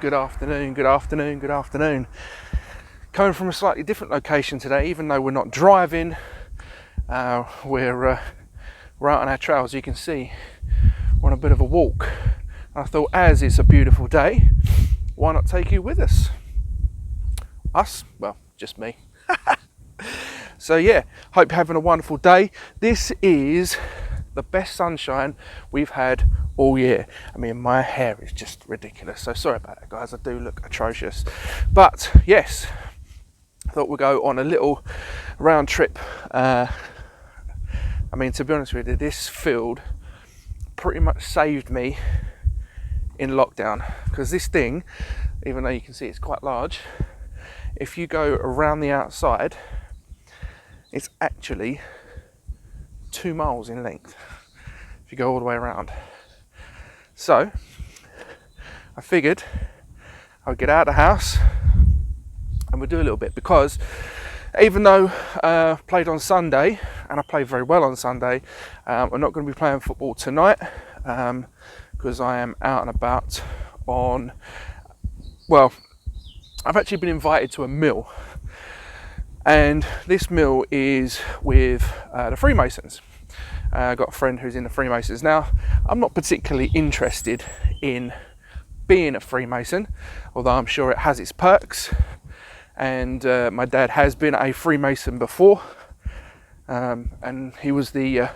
Good afternoon, good afternoon, good afternoon. Coming from a slightly different location today, even though we're not driving, we're out on our trails. You can see we're on a bit of a walk. I thought, as it's a beautiful day, why not take you with us? Us? Well, just me. So yeah, hope you're having a wonderful day. This is the best sunshine we've had all year. I mean, my hair is just ridiculous, so sorry about that, guys. I do look atrocious, but yes, I thought we'd go on a little round trip. I mean, to be honest with you, this field pretty much saved me in lockdown, because this thing, even though you can see it's quite large, if you go around the outside, it's actually 2 miles in length if you go all the way around. So I figured I'll get out of the house and we'll do a little bit, because even though I played on Sunday and I played very well on Sunday, I'm not going to be playing football tonight, because I am out and about on, well, I've actually been invited to a meal, and this meal is with the Freemasons. I've got a friend who's in the Freemasons. Now, I'm not particularly interested in being a Freemason, although I'm sure it has its perks, and my dad has been a Freemason before, and he was the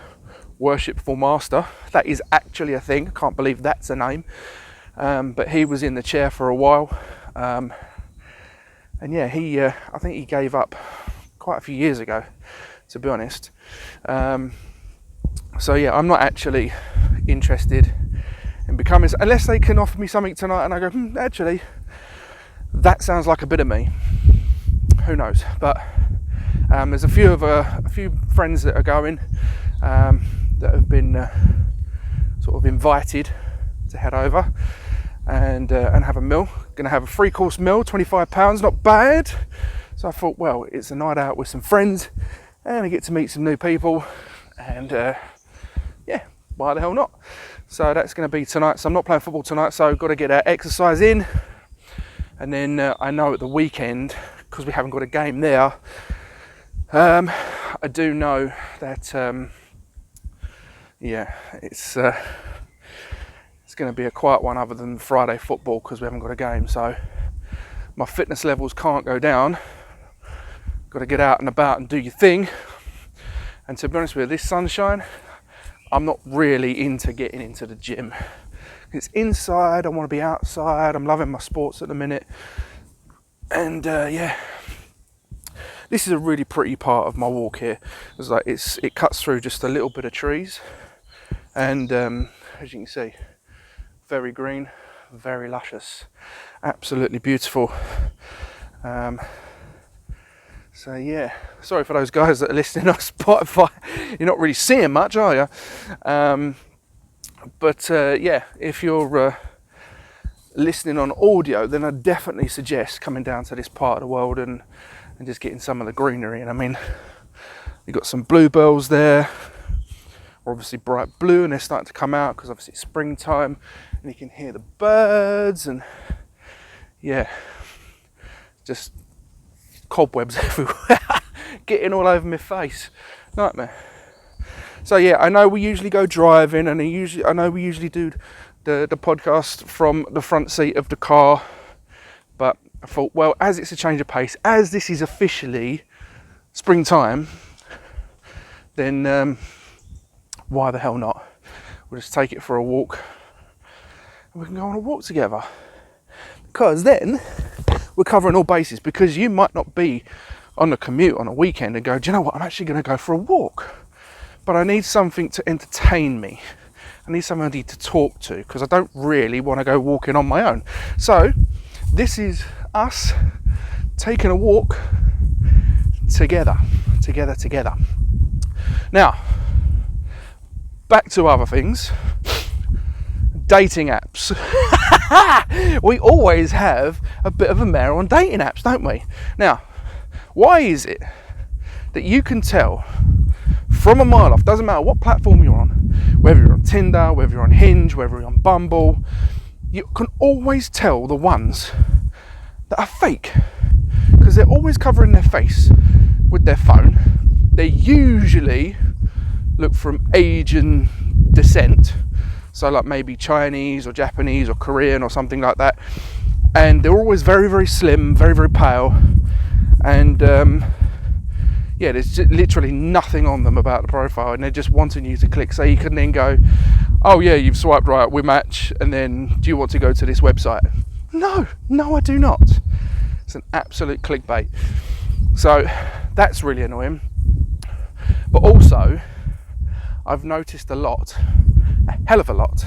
worshipful master. That is actually a thing. I can't believe that's a name, but he was in the chair for a while, and yeah, I think he gave up quite a few years ago, to be honest. So yeah, I'm not actually interested in becoming, unless they can offer me something tonight and I go, actually, that sounds like a bit of me. Who knows? But there's a few friends that are going, that have been sort of invited to head over and have a meal. Going to have a 3-course meal, £25, not bad. So I thought, well, it's a night out with some friends and I get to meet some new people, and yeah, why the hell not? So that's going to be tonight. So I'm not playing football tonight, so I've got to get our exercise in, and then I know at the weekend, because we haven't got a game there, I do know that yeah, it's going to be a quiet one other than Friday football, because we haven't got a game. So my fitness levels can't go down. Got to get out and about and do your thing. And to be honest with you, this sunshine, I'm not really into getting into the gym. It's inside, I want to be outside. I'm loving my sports at the minute. And yeah, this is a really pretty part of my walk here. It's like it cuts through just a little bit of trees, and as you can see, very green, very luscious, absolutely beautiful. So yeah, sorry for those guys that are listening on Spotify. You're not really seeing much, are you? But yeah, if you're listening on audio, then I definitely suggest coming down to this part of the world and just getting some of the greenery. And I mean, you've got some bluebells there, obviously bright blue, and they're starting to come out because obviously it's springtime, and you can hear the birds, and yeah, just cobwebs everywhere, getting all over my face, nightmare. So yeah, I know we usually go driving, and I know we usually do the podcast from the front seat of the car, but I thought, well, as it's a change of pace, as this is officially springtime, then why the hell not? We'll just take it for a walk, and we can go on a walk together, because then we're covering all bases. Because you might not be on a commute on a weekend and go, do you know what, I'm actually going to go for a walk, but I need something to entertain me. I need somebody to talk to, because I don't really want to go walking on my own. So this is us taking a walk together. Now, back to other things. Dating apps. We always have a bit of a mare on dating apps, don't we? Now, why is it that you can tell from a mile off, doesn't matter what platform you're on, whether you're on Tinder, whether you're on Hinge, whether you're on Bumble, you can always tell the ones that are fake, because they're always covering their face with their phone. They usually look from Asian descent, so like maybe Chinese or Japanese or Korean or something like that, and they're always very, very slim, very, very pale, and yeah, there's literally nothing on them about the profile, and they're just wanting you to click, so you can then go, oh yeah, you've swiped right, we match, and then do you want to go to this website? No, I do not. It's an absolute clickbait. So that's really annoying. But also, I've noticed a hell of a lot,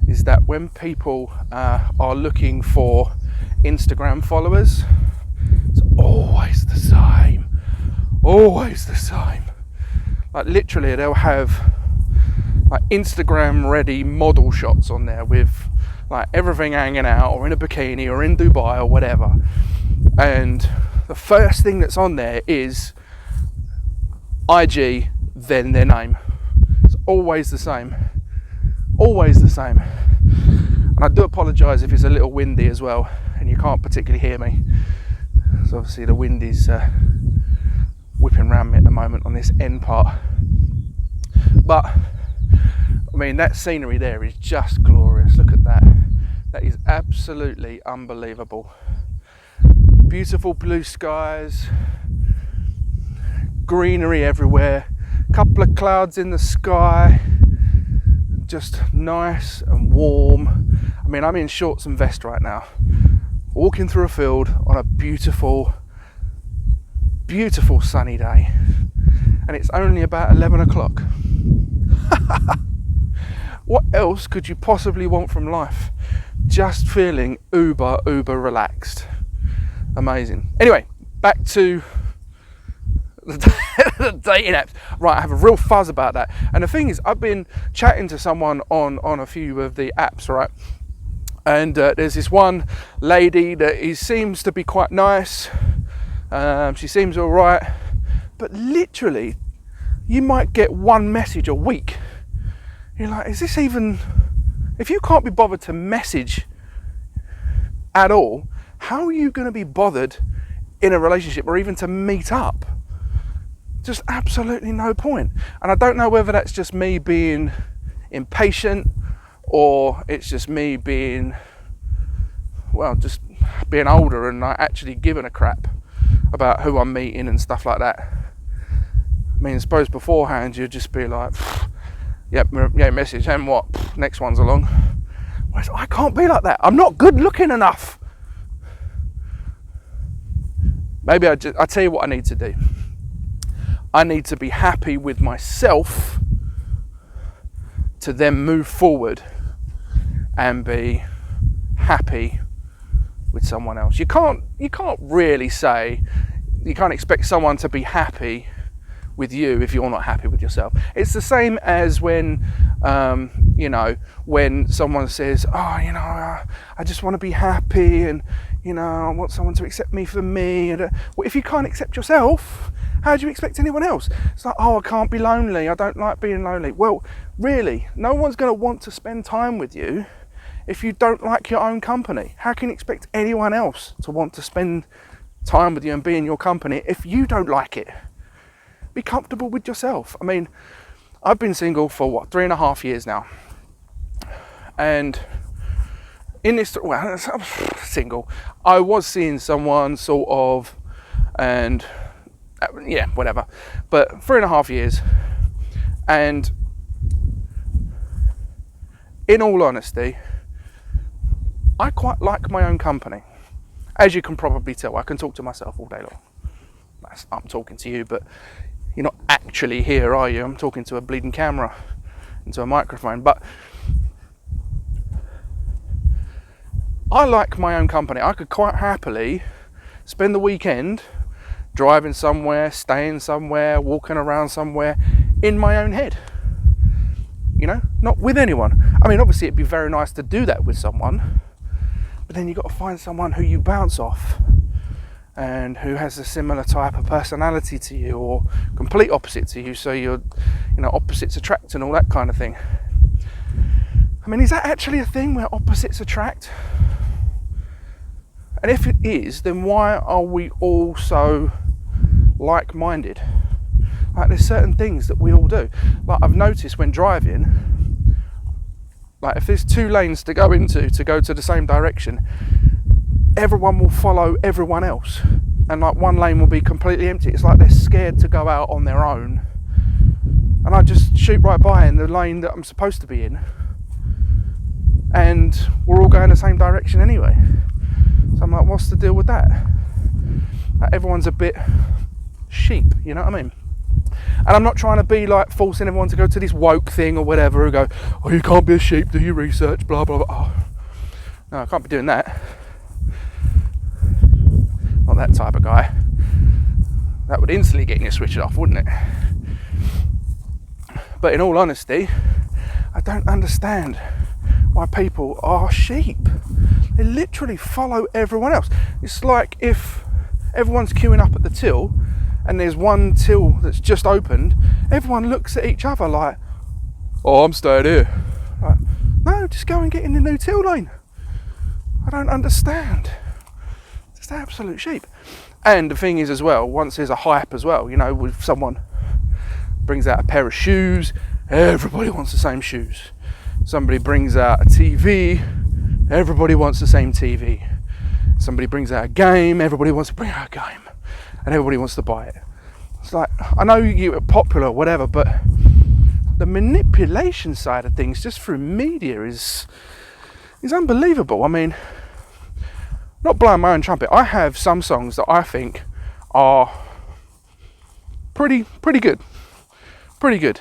is that when people are looking for Instagram followers, it's always the same. Like literally, they'll have like Instagram ready model shots on there with like everything hanging out, or in a bikini, or in Dubai, or whatever. And the first thing that's on there is IG, then their name. It's always the same. And I do apologise if it's a little windy as well, and you can't particularly hear me. So obviously the wind is whipping around me at the moment on this end part. But I mean, that scenery there is just glorious. Look at that. That is absolutely unbelievable. Beautiful blue skies, greenery everywhere, couple of clouds in the sky, just nice and warm. I mean, I'm in shorts and vest right now, walking through a field on a beautiful sunny day, and it's only about 11 o'clock. What else could you possibly want from life? Just feeling uber relaxed. Amazing. Anyway, back to the dating apps. Right, I have a real fuzz about that. And the thing is, I've been chatting to someone on a few of the apps, right? And there's this one lady that seems to be quite nice. She seems all right. But literally, you might get one message a week. You're like, is this even... If you can't be bothered to message at all, how are you going to be bothered in a relationship or even to meet up? Just absolutely no point. And I don't know whether that's just me being impatient, or it's just me being, well, just being older and not actually giving a crap about who I'm meeting and stuff like that. I mean, I suppose beforehand you'd just be like, yep, message, and what? Next one's along. Whereas I can't be like that. I'm not good looking enough. Maybe I tell you what I need to do. I need to be happy with myself to then move forward and be happy with someone else. You can't really say, you can't expect someone to be happy with you if you're not happy with yourself. It's the same as when when someone says, I just want to be happy, and I want someone to accept me for me. And well, if you can't accept yourself, how do you expect anyone else? It's like, I can't be lonely, I don't like being lonely. Well, really, no one's going to want to spend time with you if you don't like your own company. How can you expect anyone else to want to spend time with you and be in your company if you don't like it? Be comfortable with yourself. I mean, I've been single for 3.5 years now, and in this, single, I was seeing someone sort of, and yeah, whatever, but 3.5 years, and in all honesty, I quite like my own company. As you can probably tell, I can talk to myself all day long. I'm talking to you, but you're not actually here, are you? I'm talking to a bleeding camera, into a microphone. But I like my own company. I could quite happily spend the weekend driving somewhere, staying somewhere, walking around somewhere in my own head. Not with anyone. I mean, obviously it'd be very nice to do that with someone, but then you've got to find someone who you bounce off and who has a similar type of personality to you, or complete opposite to you, so you're, opposites attract and all that kind of thing. I mean, is that actually a thing where opposites attract? And if it is, then why are we all so like-minded? Like, there's certain things that we all do. Like, I've noticed when driving, like if there's 2 lanes to go into to go to the same direction, everyone will follow everyone else, and like one lane will be completely empty. It's like they're scared to go out on their own, and I just shoot right by in the lane that I'm supposed to be in, and we're all going the same direction anyway. So I'm like, what's the deal with that? Like, everyone's a bit sheep, you know what I mean? And I'm not trying to be like forcing everyone to go to this woke thing or whatever, who go, oh, you can't be a sheep, do your research, blah blah blah. Oh, no, I can't be doing that. Not that type of guy. That would instantly get you switched off, wouldn't it? But in all honesty, I don't understand why people are sheep. They literally follow everyone else. It's like if everyone's queuing up at the till and there's one till that's just opened, everyone looks at each other like, oh, I'm staying here. Like, no, just go and get in the new till lane. I don't understand. Just absolute sheep. And the thing is as well, once there's a hype as well, you know, if someone brings out a pair of shoes, everybody wants the same shoes. Somebody brings out a TV, everybody wants the same TV. Somebody brings out a game, everybody wants to bring out a game, and everybody wants to buy it. It's like, I know you're popular or whatever, but the manipulation side of things just through media is unbelievable. I mean, not blowing my own trumpet, I have some songs that I think are pretty good. Pretty good.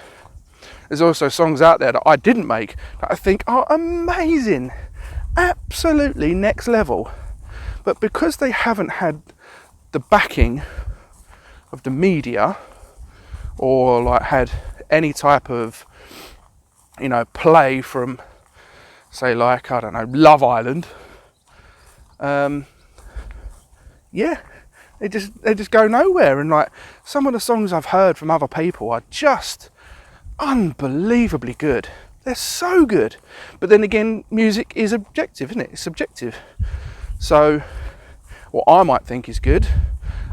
There's also songs out there that I didn't make that I think are amazing. Absolutely next level. But because they haven't had the backing of the media, or like had any type of, you know, play from, say, like, I don't know, Love Island, yeah, they just go nowhere. And like, some of the songs I've heard from other people are just unbelievably good. They're so good. But then again, music is objective, isn't it? It's subjective. So what I might think is good,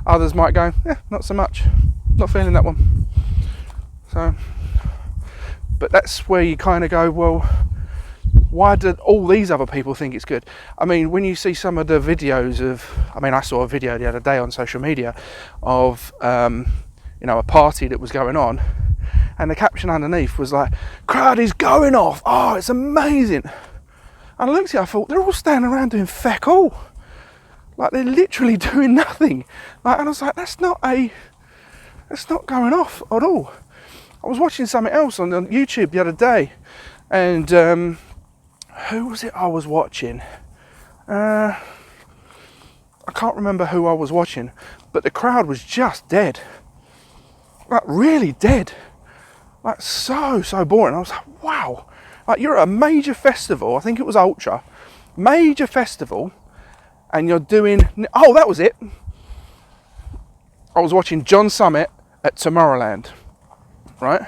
others might go, not so much, not feeling that one. So, but that's where you kind of go, well, why did all these other people think it's good? I mean, when you see some of the videos of, I mean, I saw a video the other day on social media of, you know, a party that was going on, and the caption underneath was like, crowd is going off, oh, it's amazing. And I looked at it, I thought, they're all standing around doing feck all. Like, they're literally doing nothing. Like, and I was like, that's not going off at all. I was watching something else on YouTube the other day, and who was it I was watching? I can't remember who I was watching, but the crowd was just dead. Like, really dead. Like, so boring. I was like, wow. Like, you're at a major festival, I think it was Ultra, major festival, and you're doing, oh, that was it. I was watching John Summit at Tomorrowland, right?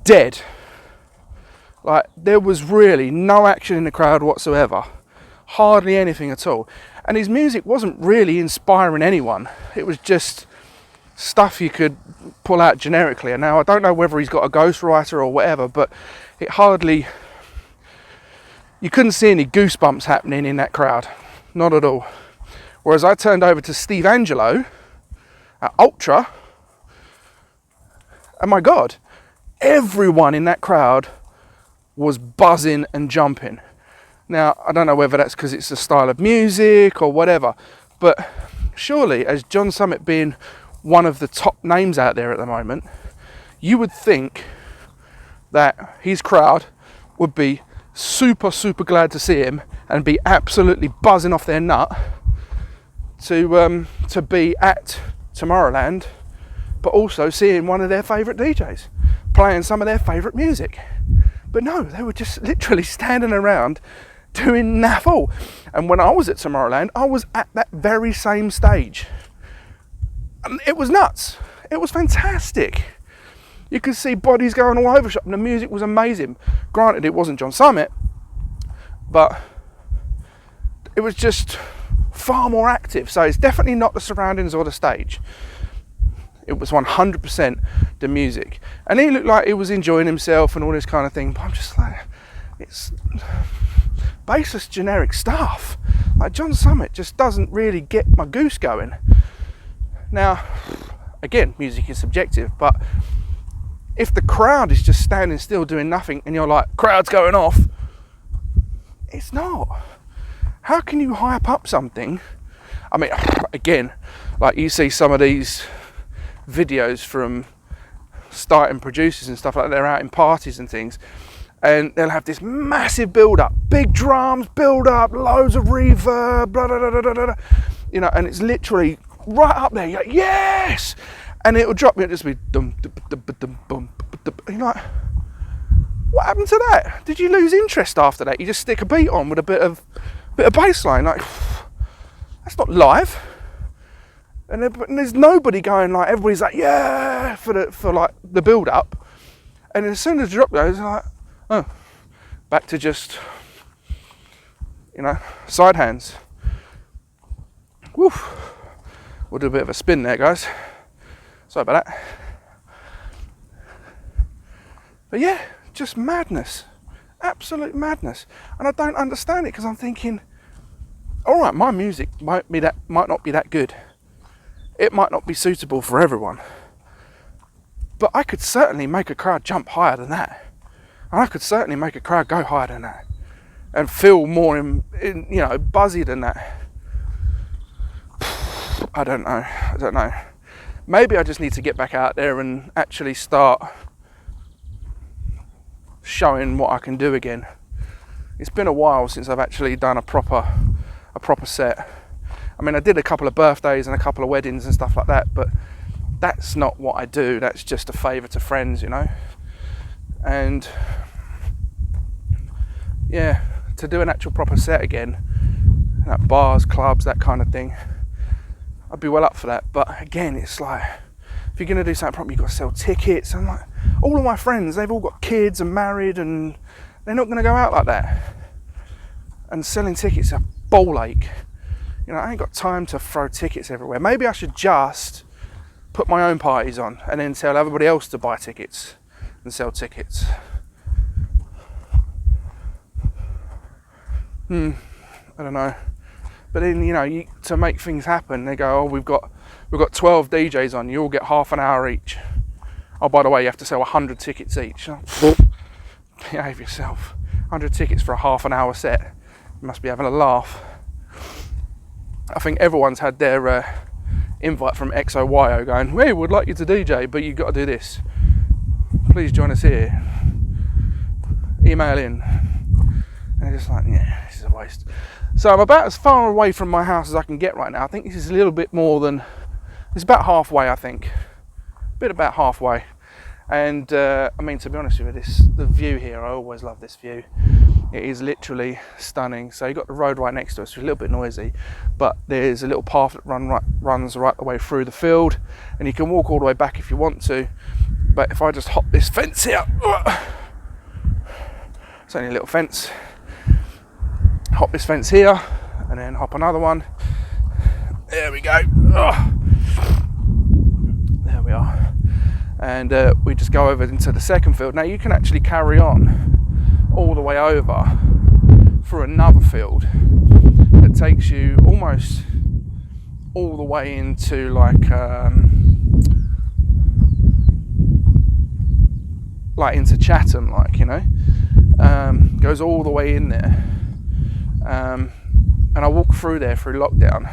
Dead. Like, there was really no action in the crowd whatsoever. Hardly anything at all. And his music wasn't really inspiring anyone. It was just stuff you could pull out generically. And now I don't know whether he's got a ghostwriter or whatever, but it hardly, you couldn't see any goosebumps happening in that crowd. Not at all. Whereas I turned over to Steve Angelo at Ultra, and my God, everyone in that crowd was buzzing and jumping. Now, I don't know whether that's because it's a style of music or whatever, but surely, as John Summit being one of the top names out there at the moment, you would think that his crowd would be super glad to see him and be absolutely buzzing off their nut to be at Tomorrowland, but also seeing one of their favourite DJs playing some of their favourite music. But no, they were just literally standing around doing naff all. And when I was at Tomorrowland, I was at that very same stage. And it was nuts. It was fantastic. You could see bodies going all over the shop, and the music was amazing. Granted, it wasn't John Summit, but it was just far more active. So it's definitely not the surroundings or the stage. It was 100% the music. And he looked like he was enjoying himself and all this kind of thing. But I'm just like, it's baseless generic stuff. Like, John Summit just doesn't really get my goose going. Now, again, music is subjective, but if the crowd is just standing still doing nothing and you're like, crowd's going off, it's not. How can you hype up something? I mean, again, like you see some of these videos from starting producers and stuff like that, they're out in parties and things, and they'll have this massive build up, big drums, build up, loads of reverb, blah, blah, blah, blah, blah, you know, and it's literally right up there. You're like, yes, and it'll drop. It'll just be dum, dum, dum, dum, dum, dum. You're like, what happened to that? Did you lose interest after that? You just stick a beat on with a bit of bass line. Like, that's not live. And there's nobody going like, everybody's like, yeah, for like the build up. And as soon as the drop goes, like, oh, back to just, you know, side hands. Woof. We'll do a bit of a spin there, guys. Sorry about that. But yeah, just madness. Absolute madness. And I don't understand it, because I'm thinking, all right, my music might not be that good. It might not be suitable for everyone. But I could certainly make a crowd jump higher than that. And I could certainly make a crowd go higher than that. And feel more, buzzy than that. I don't know. Maybe I just need to get back out there and actually start showing what I can do again. It's been a while since I've actually done a proper set. I mean, I did a couple of birthdays and a couple of weddings and stuff like that, but that's not what I do. That's just a favour to friends, you know. And yeah, to do an actual proper set again, like bars, clubs, that kind of thing, I'd be well up for that. But again, it's like, if you're going to do something proper, you've got to sell tickets. And like, all of my friends, they've all got kids and married, and they're not going to go out like that. And selling tickets is a ball ache. You know, I ain't got time to throw tickets everywhere. Maybe I should just put my own parties on and then tell everybody else to buy tickets and sell tickets. I don't know. But then, you know, to make things happen, they go, oh, we've got 12 DJs on, you all get half an hour each. Oh, by the way, you have to sell 100 tickets each. Behave yourself. 100 tickets for a half an hour set. You must be having a laugh. I think everyone's had their invite from XOYO going, we would like you to DJ, but you've got to do this. Please join us here. Email in. And they're just like, yeah, this is a waste. So I'm about as far away from my house as I can get right now. I think this is a little bit more than, it's about halfway, I think. A bit about halfway. And I mean, to be honest with you, the view here, I always love this view. It is literally stunning. So you've got the road right next to us, which is a little bit noisy, but there's a little path that runs right the way through the field, and you can walk all the way back if you want to. But if I just hop this fence here, it's only a little fence, hop this fence here, and then hop another one. There we go. There we are. And we just go over into the second field. Now you can actually carry on all the way over through another field that takes you almost all the way into like into Chatham, like, you know, goes all the way in there. And I walked through there through lockdown,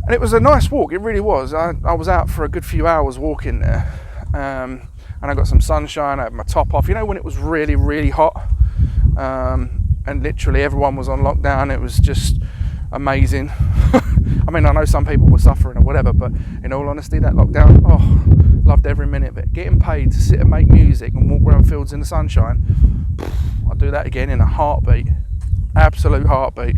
and it was a nice walk. It really was. I was out for a good few hours walking there, and I got some sunshine. I had my top off, you know, when it was really, really hot, and literally everyone was on lockdown. It was just amazing. I mean, I know some people were suffering or whatever, but in all honesty, that lockdown, loved every minute of it. Getting paid to sit and make music and walk around fields in the sunshine, I'd do that again in a heartbeat. Absolute heartbeat.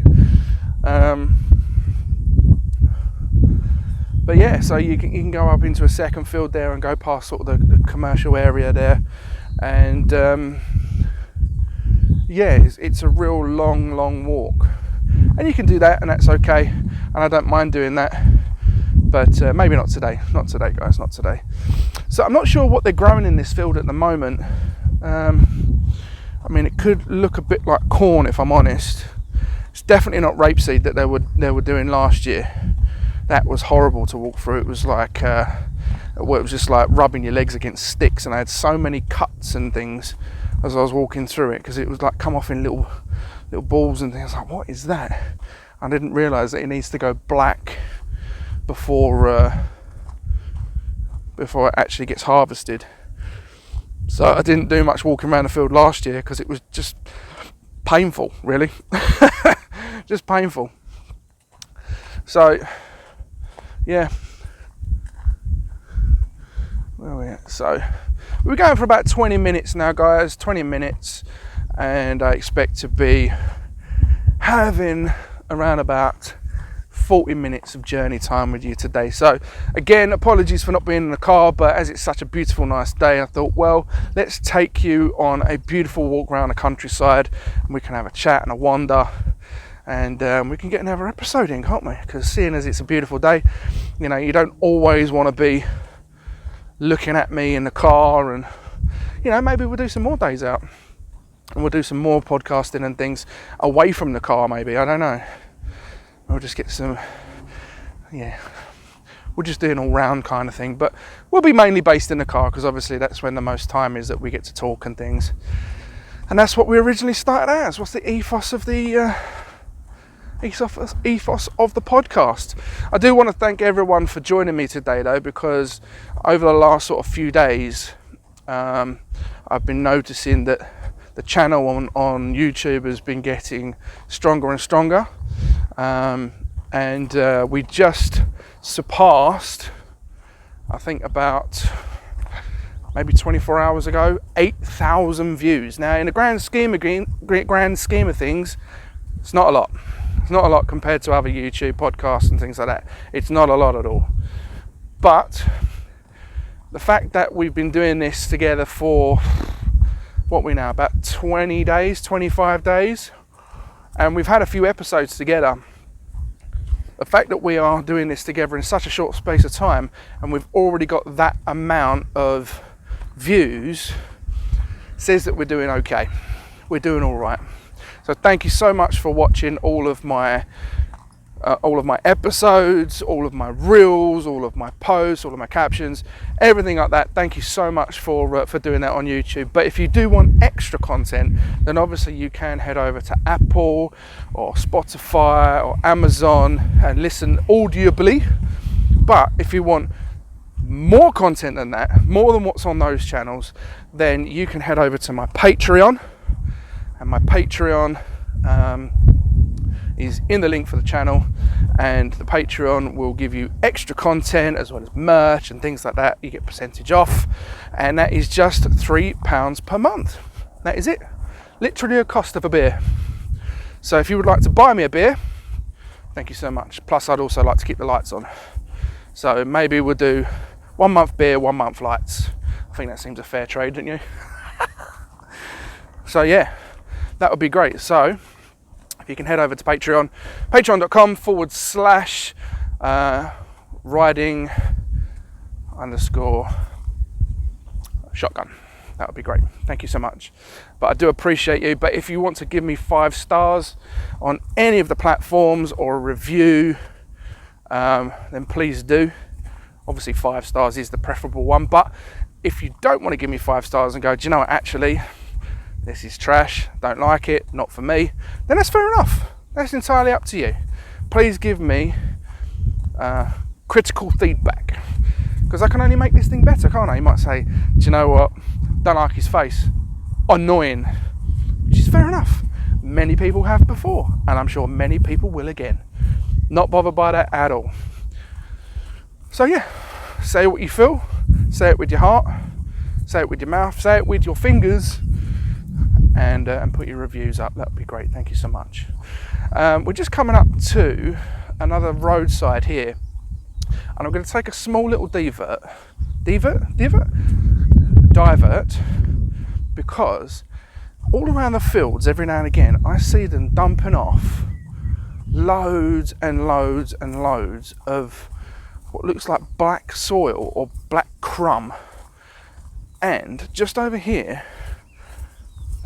But yeah, so you can go up into a second field there and go past sort of the commercial area there, and yeah, it's a real long walk, and you can do that, and that's okay, and I don't mind doing that. But maybe not today, guys, not today. So I'm not sure what they're growing in this field at the moment. I mean, it could look a bit like corn, if I'm honest. It's definitely not rapeseed that they were doing last year. That was horrible to walk through. It was like it was just like rubbing your legs against sticks, and I had so many cuts and things as I was walking through it, because it was like come off in little balls and things. I was like, what is that? I didn't realise that it needs to go black before it actually gets harvested. So I didn't do much walking around the field last year because it was just painful, really. Just painful. So yeah, where are we at? So we're going for about 20 minutes now, guys, 20 minutes, and I expect to be having around about 40 minutes of journey time with you today. So again, apologies for not being in the car, but as it's such a beautiful, nice day, I thought, well, let's take you on a beautiful walk around the countryside, and we can have a chat and a wander, and we can get another episode in, can't we? Because seeing as it's a beautiful day, you know, you don't always want to be looking at me in the car, and you know, maybe we'll do some more days out, and we'll do some more podcasting and things away from the car, maybe, I don't know. We'll just get some, yeah, we'll just do an all-round kind of thing, but we'll be mainly based in the car, because obviously that's when the most time is that we get to talk and things, and that's what we originally started as. What's the ethos of the podcast? I do want to thank everyone for joining me today, though, because over the last sort of few days, I've been noticing that the channel on YouTube has been getting stronger and stronger. And we just surpassed, I think about maybe 24 hours ago, 8,000 views. Now, in the grand scheme of things, it's not a lot. It's not a lot compared to other YouTube podcasts and things like that. It's not a lot at all. But the fact that we've been doing this together for, what we now, about 20 days, 25 days, and we've had a few episodes together. The fact that we are doing this together in such a short space of time, and we've already got that amount of views, says that we're doing okay. We're doing all right. So thank you so much for watching all of my episodes, all of my reels, all of my posts, all of my captions, everything like that. Thank you so much for doing that on YouTube. But if you do want extra content, then obviously you can head over to Apple or Spotify or Amazon and listen audibly. But if you want more content than that, more than what's on those channels, then you can head over to my Patreon, and my Patreon is in the link for the channel, and the Patreon will give you extra content as well as merch and things like that. You get percentage off, and that is just £3 per month. That is it, literally a cost of a beer. So if you would like to buy me a beer, thank you so much. Plus I'd also like to keep the lights on, so maybe we'll do 1 month beer, 1 month lights. I think that seems a fair trade, don't you? So yeah, that would be great. So you can head over to Patreon, patreon.com/riding_shotgun. That would be great. Thank you so much. But I do appreciate you. But if you want to give me 5 stars on any of the platforms or a review, then please do. Obviously 5 stars is the preferable one. But if you don't want to give me 5 stars and go, do you know what, actually, this is trash, don't like it, not for me, then that's fair enough. That's entirely up to you. Please give me critical feedback, because I can only make this thing better, can't I? You might say, do you know what, don't like his face, annoying, which is fair enough. Many people have before, and I'm sure many people will again. Not bothered by that at all. So yeah, say what you feel, say it with your heart, say it with your mouth, say it with your fingers, and put your reviews up. That would be great. Thank you so much. We're just coming up to another roadside here, And I'm going to take a small little divert, because all around the fields, every now and again, I see them dumping off loads and loads and loads of what looks like black soil or black crumb. And just over here,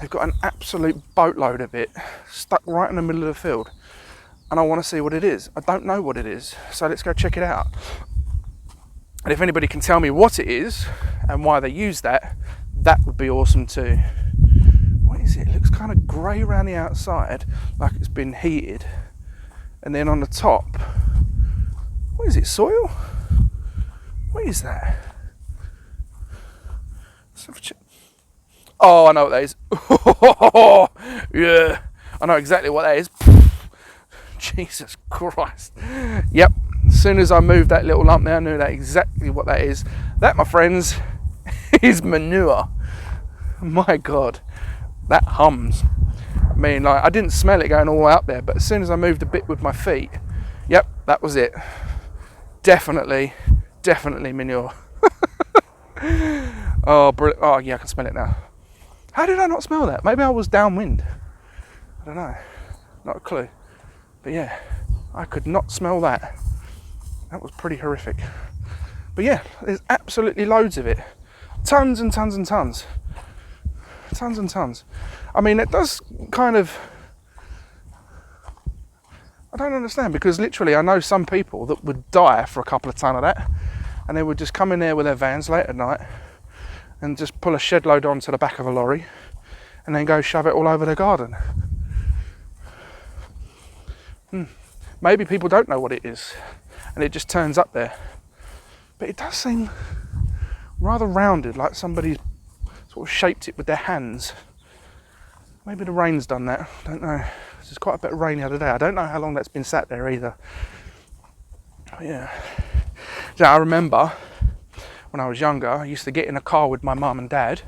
they've got an absolute boatload of it stuck right in the middle of the field. And I want to see what it is. I don't know what it is, so let's go check it out. And if anybody can tell me what it is and why they use that, that would be awesome too. What is it? It looks kind of grey around the outside, like it's been heated. And then on the top, what is it, soil? What is that? Oh, I know what that is. Yeah, I know exactly what that is. Jesus Christ. Yep, as soon as I moved that little lump there, I knew that exactly what that is. That, my friends, is manure. My God, that hums. I mean, like, I didn't smell it going all the way up there, but as soon as I moved a bit with my feet, yep, that was it. Definitely manure. Oh, brilliant. Oh, yeah, I can smell it now. How did I not smell that? Maybe I was downwind. I don't know. Not a clue. But yeah, I could not smell that. That was pretty horrific. But yeah, there's absolutely loads of it. Tons and tons and tons. Tons and tons. I mean, it does kind of... I don't understand, because literally I know some people that would die for a couple of ton of that, and they would just come in there with their vans late at night and just pull a shed load onto the back of a lorry and then go shove it all over their garden. Maybe people don't know what it is and it just turns up there. But it does seem rather rounded, like somebody sort of shaped it with their hands. Maybe the rain's done that, I don't know. There's quite a bit of rain the other day. I don't know how long that's been sat there either. But yeah. So I remember when I was younger, I used to get in a car with my mum and dad,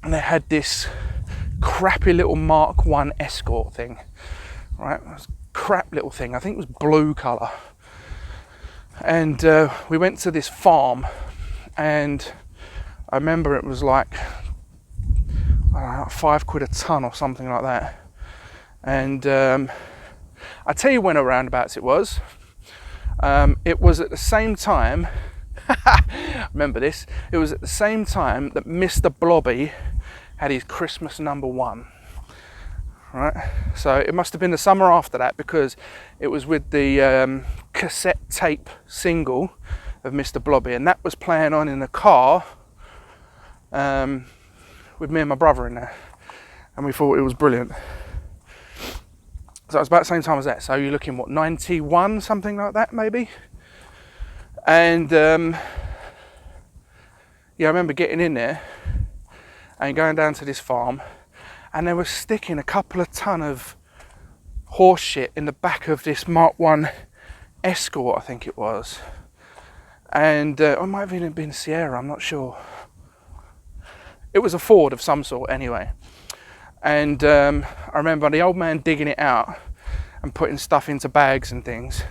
and they had this crappy little Mark 1 Escort thing, right? It was a crap little thing. I think it was blue colour. And we went to this farm, and I remember it was like, I don't know, £5 a tonne or something like that. And I tell you when around abouts it was. It was at the same time, remember this, it was at the same time that Mr. Blobby had his Christmas #1. Right, so it must have been the summer after that, because it was with the cassette tape single of Mr. Blobby, and that was playing on in the car with me and my brother in there, and we thought it was brilliant. So it was about the same time as that, so you're looking, what, 91, something like that maybe? And yeah, I remember getting in there and going down to this farm, and they were sticking a couple of ton of horse shit in the back of this Mark 1 Escort, I think it was. And it might have even been Sierra, I'm not sure. It was a Ford of some sort anyway. And I remember the old man digging it out and putting stuff into bags and things.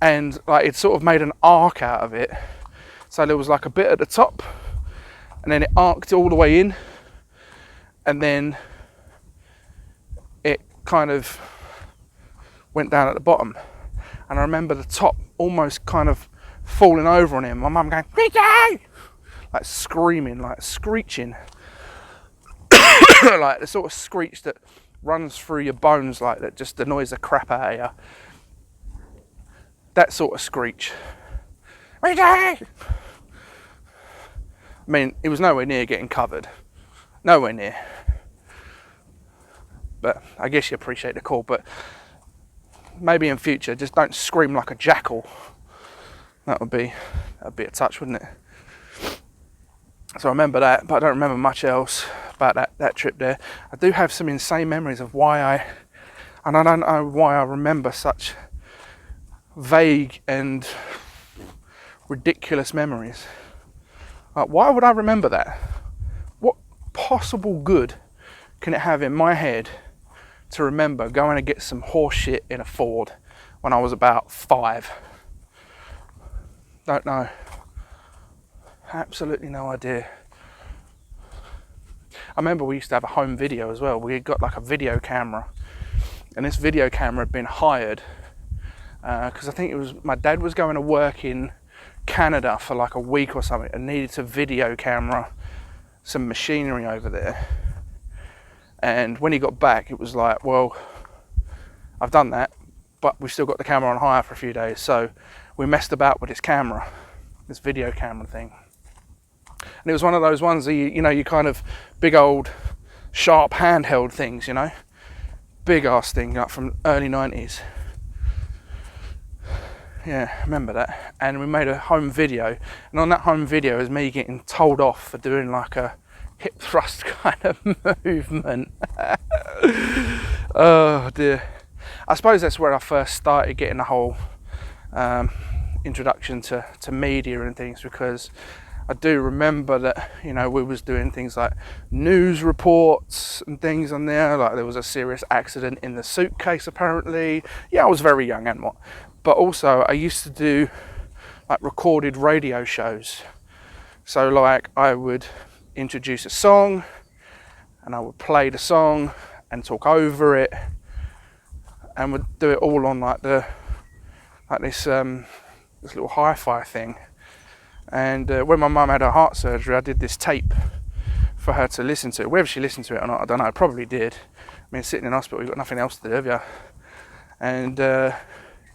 And like, it sort of made an arc out of it. So there was like a bit at the top, and then it arced all the way in, and then it kind of went down at the bottom. And I remember the top almost kind of falling over on him. My mum going, "Ricky!" like screaming, like screeching. Like the sort of screech that runs through your bones, like that just annoys the crap out of you. That sort of screech. Ricky! I mean, it was nowhere near getting covered. Nowhere near. But I guess you appreciate the call, but maybe in future, just don't scream like a jackal. That'd be a touch, wouldn't it? So I remember that, but I don't remember much else about that trip there. I do have some insane memories of and I don't know why I remember such vague and ridiculous memories. Why would I remember that? What possible good can it have in my head to remember going to get some horse shit in a Ford when I was about 5. Don't know. Absolutely no idea. I remember we used to have a home video as well. We had got like a video camera, and this video camera had been hired because I think it was my dad was going to work in Canada for like a week or something and needed to video camera some machinery over there. And when he got back, it was like, well, I've done that, but we've still got the camera on hire for a few days. So we messed about with this camera, this video camera thing. And it was one of those ones that you kind of big old sharp handheld things, big ass thing, like from early 90s. Yeah, I remember that. And we made a home video, and on that home video is me getting told off for doing like a hip thrust kind of movement. Oh dear. I suppose that's where I first started getting the whole introduction to media and things, because I do remember that, we was doing things like news reports and things on there, like there was a serious accident in the suitcase apparently. Yeah, I was very young and what. But also I used to do like recorded radio shows. So like I would introduce a song and I would play the song and talk over it, and would do it all on like this little hi-fi thing. And when my mum had her heart surgery, I did this tape for her to listen to. Whether she listened to it or not, I don't know. Probably did. I mean, sitting in hospital, you've got nothing else to do, have you? And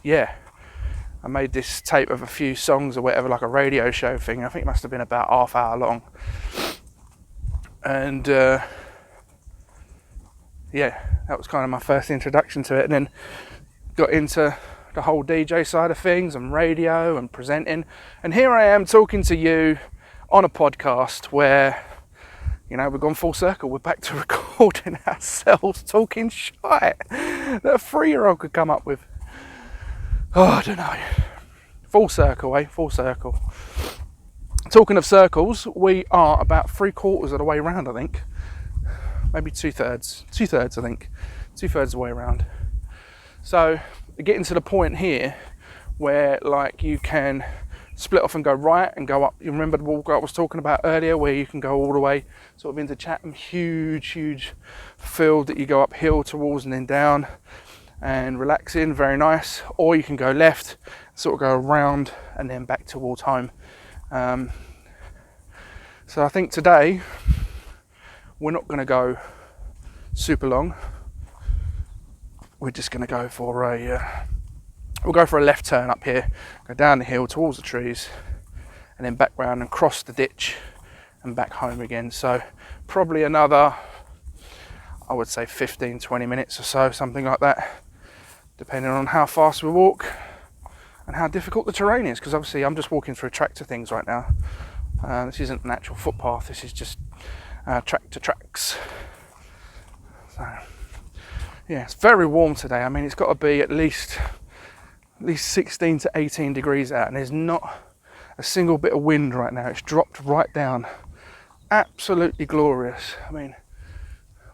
yeah, I made this tape of a few songs or whatever, like a radio show thing. I think it must have been about half hour long. And yeah, that was kind of my first introduction to it. And then got into the whole DJ side of things and radio and presenting. And here I am talking to you on a podcast where, we've gone full circle. We're back to recording ourselves talking shit that a 3-year-old could come up with. Oh, I don't know. Full circle, eh? Full circle. Talking of circles, we are about 3/4 of the way around, I think. Maybe 2/3. 2/3, I think. 2/3 of the way around. So, getting to the point here where like you can split off and go right and go up. You remember the walk I was talking about earlier, where you can go all the way sort of into Chatham, huge field that you go uphill towards and then down and relaxing, very nice. Or you can go left, sort of go around and then back towards home. So I think today we're not going to go super long. We're just going to go for we'll go for a left turn up here, go down the hill towards the trees, and then back round and cross the ditch and back home again. So probably another, I would say 15-20 minutes or so, something like that, depending on how fast we walk and how difficult the terrain is, because obviously I'm just walking through tractor things right now. This isn't an actual footpath, this is just tractor tracks. So yeah, it's very warm today. I mean, it's got to be at least 16 to 18 degrees out, and there's not a single bit of wind right now. It's dropped right down. Absolutely glorious. I mean,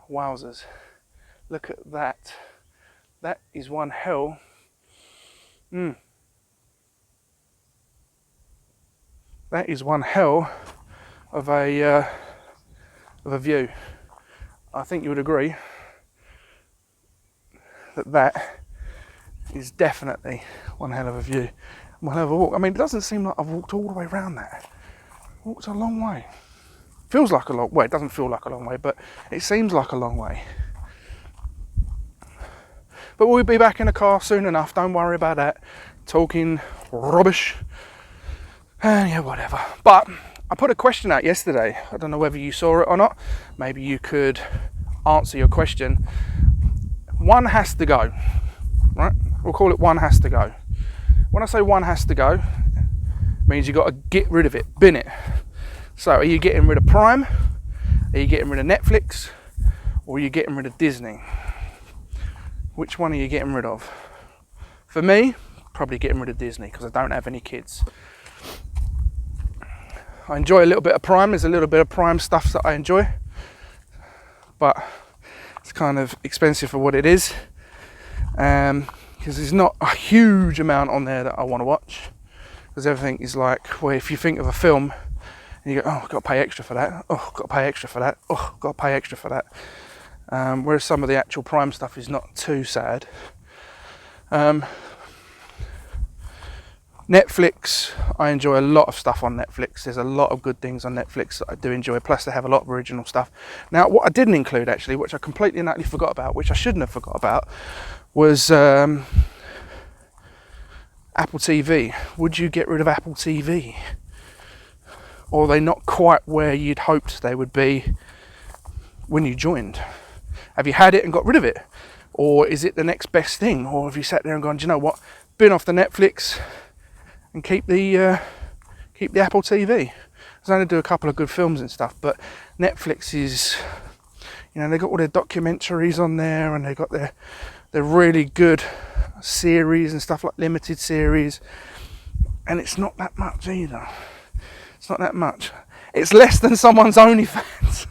wowzers. Look at that. That is one hell. That is one hell of a view. I think you would agree that is definitely one hell of a view, one hell of a walk. I mean, it doesn't seem like I've walked all the way around that. Walked a long way. Feels like a long way. It doesn't feel like a long way, but it seems like a long way. But we'll be back in the car soon enough. Don't worry about that. Talking rubbish. And yeah, whatever. But I put a question out yesterday. I don't know whether you saw it or not. Maybe you could answer your question. One has to go, right? We'll call it one has to go. When I say one has to go, it means you've got to get rid of it, bin it. So are you getting rid of Prime? Are you getting rid of Netflix? Or are you getting rid of Disney? Which one are you getting rid of? For me, probably getting rid of Disney, because I don't have any kids. I enjoy a little bit of Prime. There's a little bit of Prime stuff that I enjoy, but it's kind of expensive for what it is. because there's not a huge amount on there that I want to watch, because everything is like, well, if you think of a film and you go, oh, I've got to pay extra for that, oh, I've got to pay extra for that, oh, I've got to pay extra for that. Whereas some of the actual Prime stuff is not too sad. Netflix, I enjoy a lot of stuff on Netflix. There's a lot of good things on Netflix that I do enjoy, plus they have a lot of original stuff. Now, what I didn't include actually, which I completely and utterly forgot about, which I shouldn't have forgot about, was Apple TV. Would you get rid of Apple TV? Or are they not quite where you'd hoped they would be when you joined? Have you had it and got rid of it? Or is it the next best thing? Or have you sat there and gone, do you know what, bin off the Netflix and keep the Apple TV? They only do a couple of good films and stuff, but Netflix is, you know, they've got all their documentaries on there, and they've got their really good series and stuff, like limited series, and it's not that much either. It's not that much. It's less than someone's OnlyFans.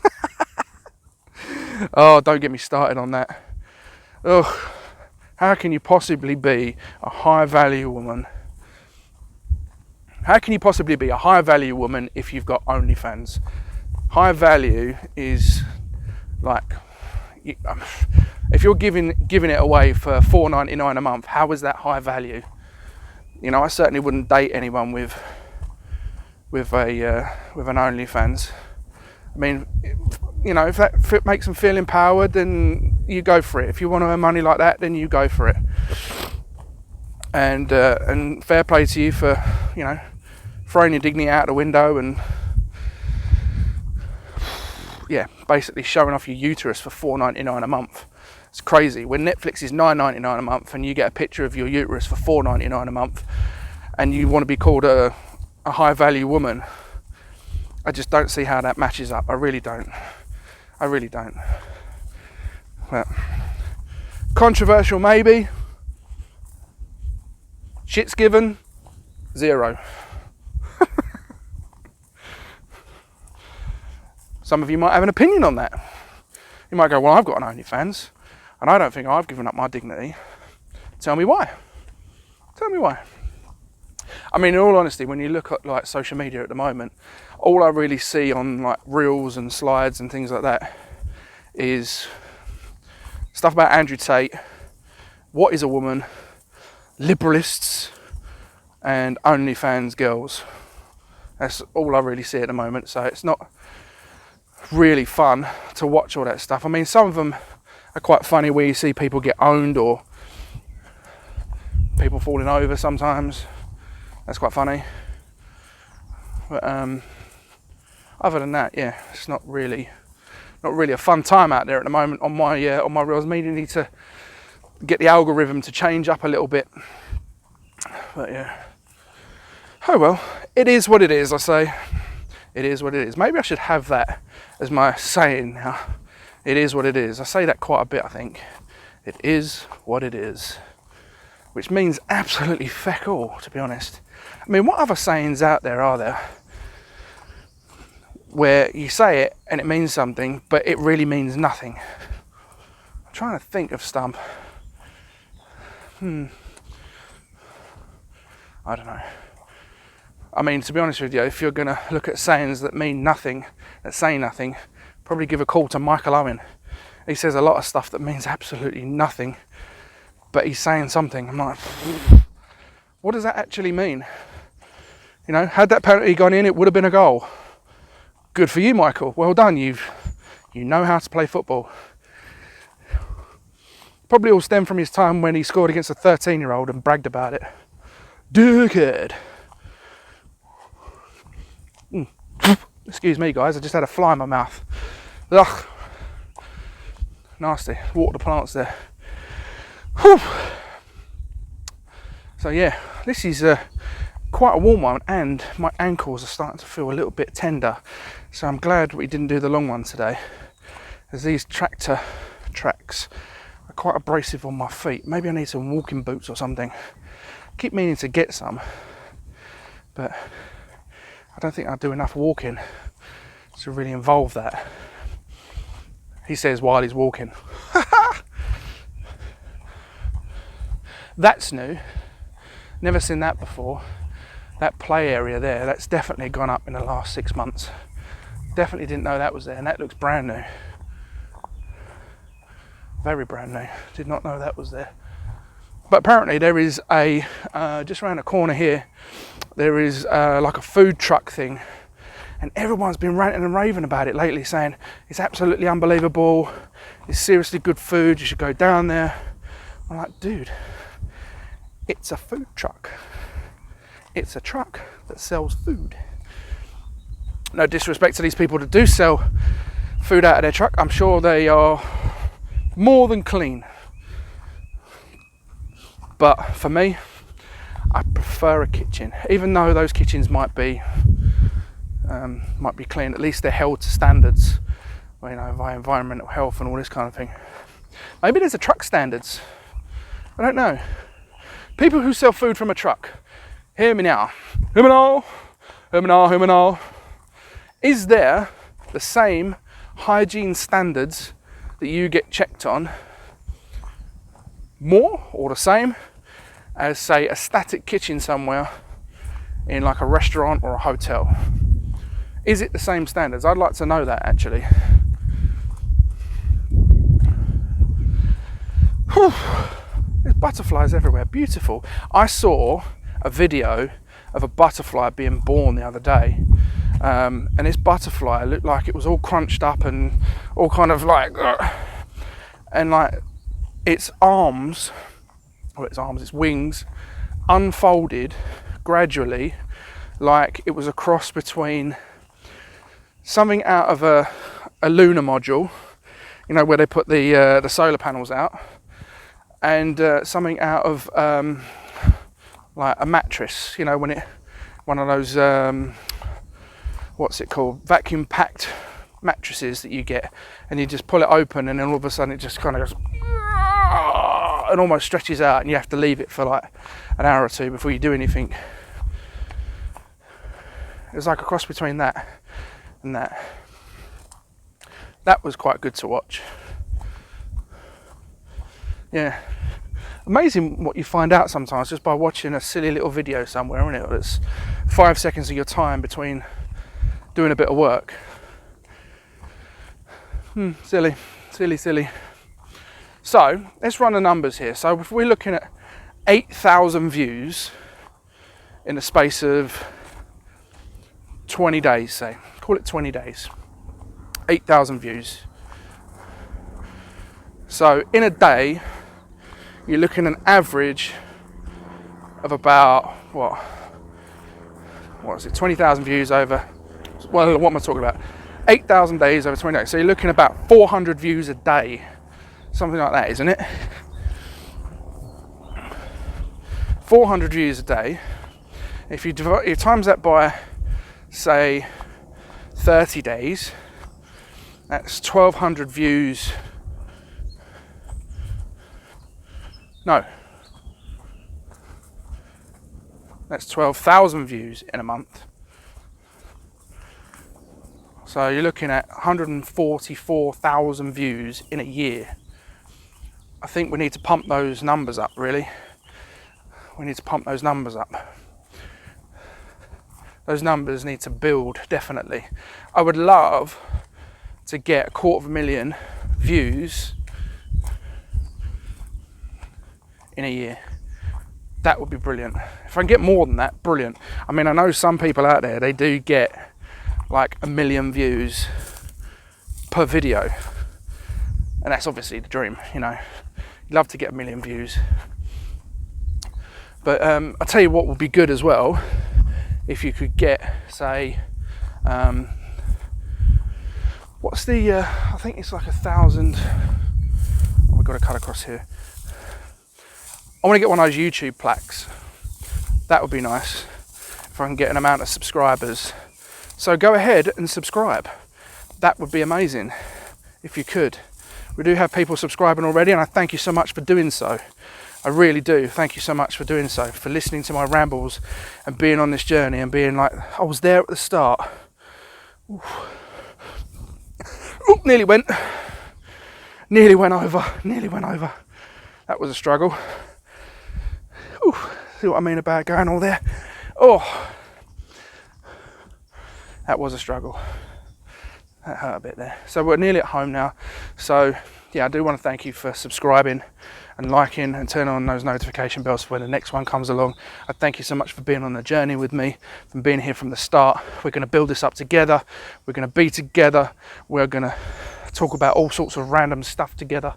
Oh, don't get me started on that. Ugh, how can you possibly be a high value woman? How can you possibly be a high value woman if you've got OnlyFans? High value is like, if you're giving it away for $4.99 a month, how is that high value? You know, I certainly wouldn't date anyone with an OnlyFans. I mean, you know, if that makes them feel empowered, then you go for it. If you want to earn money like that, then you go for it. And fair play to you for, you know, throwing your dignity out the window and, yeah, basically showing off your uterus for $4.99 a month. It's crazy. When Netflix is $9.99 a month and you get a picture of your uterus for $4.99 a month, and you want to be called a high value woman, I just don't see how that matches up. I really don't. But controversial maybe. Shit's given, 0. Some of you might have an opinion on that. You might go, well, I've got an OnlyFans and I don't think I've given up my dignity. Tell me why. I mean, in all honesty, when you look at like social media at the moment, all I really see on like reels and slides and things like that is stuff about Andrew Tate, what is a woman, liberalists, and OnlyFans girls. That's all I really see at the moment. So it's not really fun to watch all that stuff. I mean, some of them are quite funny, where you see people get owned or people falling over sometimes. That's quite funny. But other than that, yeah, it's not really a fun time out there at the moment on my reels. Media need to get the algorithm to change up a little bit. But yeah. Oh well, it is what it is, I say. It is what it is. Maybe I should have that as my saying now. It is what it is. I say that quite a bit, I think. It is what it is. Which means absolutely feck all, to be honest. I mean, what other sayings out there are there where you say it and it means something, but it really means nothing? I'm trying to think of some. I don't know. I mean, to be honest with you, if you're going to look at sayings that mean nothing, that say nothing, probably give a call to Michael Owen. He says a lot of stuff that means absolutely nothing, but he's saying something. I'm like, what does that actually mean? You know, had that penalty gone in, it would have been a goal. Good for you, Michael. Well done. You know how to play football. Probably all stemmed from his time when he scored against a 13-year-old and bragged about it. Dickhead. Excuse me, guys. I just had a fly in my mouth. Ugh. Nasty. Water the plants there. Whew. So yeah, this is quite a warm one, and my ankles are starting to feel a little bit tender. So I'm glad we didn't do the long one today, as these tractor tracks are quite abrasive on my feet. Maybe I need some walking boots or something. I keep meaning to get some, but I don't think I'll do enough walking to really involve that. He says while he's walking. That's new. Never seen that before. That play area there, that's definitely gone up in the last 6 months. Definitely didn't know that was there, and that looks brand new. Very brand new. Did not know that was there. But apparently there is a, just around the corner here, there is like a food truck thing. And everyone's been ranting and raving about it lately, saying it's absolutely unbelievable. It's seriously good food. You should go down there. I'm like, dude, it's a food truck. It's a truck that sells food. No disrespect to these people that do sell food out of their truck. I'm sure they are more than clean. But for me, I prefer a kitchen. Even though those kitchens might be clean, at least they're held to standards, you know, by environmental health and all this kind of thing. Maybe there's a truck standards. I don't know. People who sell food from a truck, hear me now. Hear me now. Hear me now. Hear me now. Is there the same hygiene standards that you get checked on, more or the same as, say, a static kitchen somewhere in like a restaurant or a hotel? Is it the same standards? I'd like to know that, actually. Whew. There's butterflies everywhere. Beautiful. I saw a video of a butterfly being born the other day, and this butterfly looked like it was all crunched up and all kind of like, and like its wings unfolded gradually, like it was a cross between something out of a lunar module, you know, where they put the solar panels out, and something out of like a mattress, you know, one of those what's it called, vacuum packed mattresses that you get, and you just pull it open and then all of a sudden it just kind of goes and almost stretches out, and you have to leave it for like an hour or two before you do anything. It was like a cross between that and that. That was quite good to watch. Yeah. Amazing what you find out sometimes just by watching a silly little video somewhere, isn't it? It's 5 seconds of your time between doing a bit of work. Silly. So let's run the numbers here. So if we're looking at 8,000 views in the space of 20 days, say, call it 20 days, 8,000 views. So in a day, you're looking at an average of about, what is it, 20,000 views over, well, what am I talking about? 8,000 days over 20 days. So you're looking at about 400 views a day. Something like that, isn't it? 400 views a day. If you times that by, say, 30 days, that's 1,200 views. No. That's 12,000 views in a month. So you're looking at 144,000 views in a year. I think we need to pump those numbers up, really. We need to pump those numbers up. Those numbers need to build, definitely. I would love to get 250,000 views in a year. That would be brilliant. If I can get more than that, brilliant. I mean, I know some people out there, they do get like 1 million views per video. And that's obviously the dream, you know. You'd love to get 1 million views. But I'll tell you what would be good as well, if you could get, say, what's the, I think it's like 1,000, oh, we've got to cut across here. I want to get one of those YouTube plaques. That would be nice, if I can get an amount of subscribers. So go ahead and subscribe. That would be amazing, if you could. We do have people subscribing already, and I thank you so much for doing so. I really do. Thank you so much for doing so, for listening to my rambles and being on this journey and being like, I was there at the start. Ooh, nearly went over. That was a struggle. Whew, see what I mean about going all there? Oh, that was a struggle. That hurt a bit there. So we're nearly at home now. So yeah, I do want to thank you for subscribing and liking and turning on those notification bells for when the next one comes along. I thank you so much for being on the journey with me, from being here from the start. We're going to build this up together. We're going to be together. We're going to talk about all sorts of random stuff together.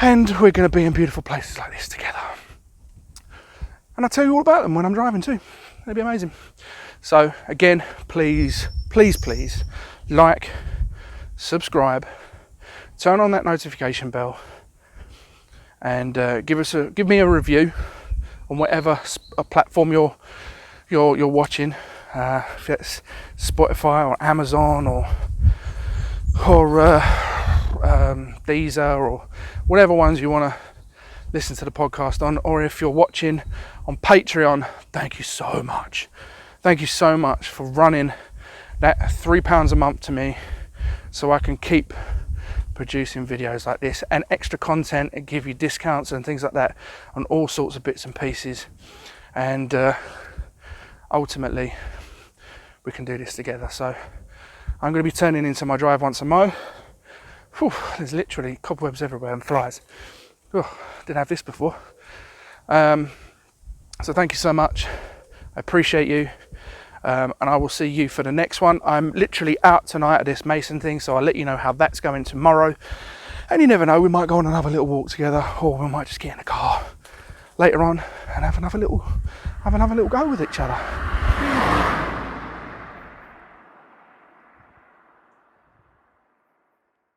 And we're going to be in beautiful places like this together. And I'll tell you all about them when I'm driving too. It'll be amazing. So again, please, please, please like, subscribe, turn on that notification bell, and give me a review on whatever platform you're watching. If it's Spotify or Amazon or Deezer or whatever ones you want to listen to the podcast on, or if you're watching on Patreon, thank you so much. Thank you so much for running that £3 a month to me, so I can keep producing videos like this and extra content and give you discounts and things like that on all sorts of bits and pieces. And ultimately, we can do this together. So I'm going to be turning into my drive once a mow. Whew, there's literally cobwebs everywhere and flies. Didn't have this before. So thank you so much. I appreciate you. And I will see you for the next one. I'm literally out tonight at this Mason thing, so I'll let you know how that's going tomorrow. And you never know, we might go on another little walk together, or we might just get in the car later on and have another little go with each other.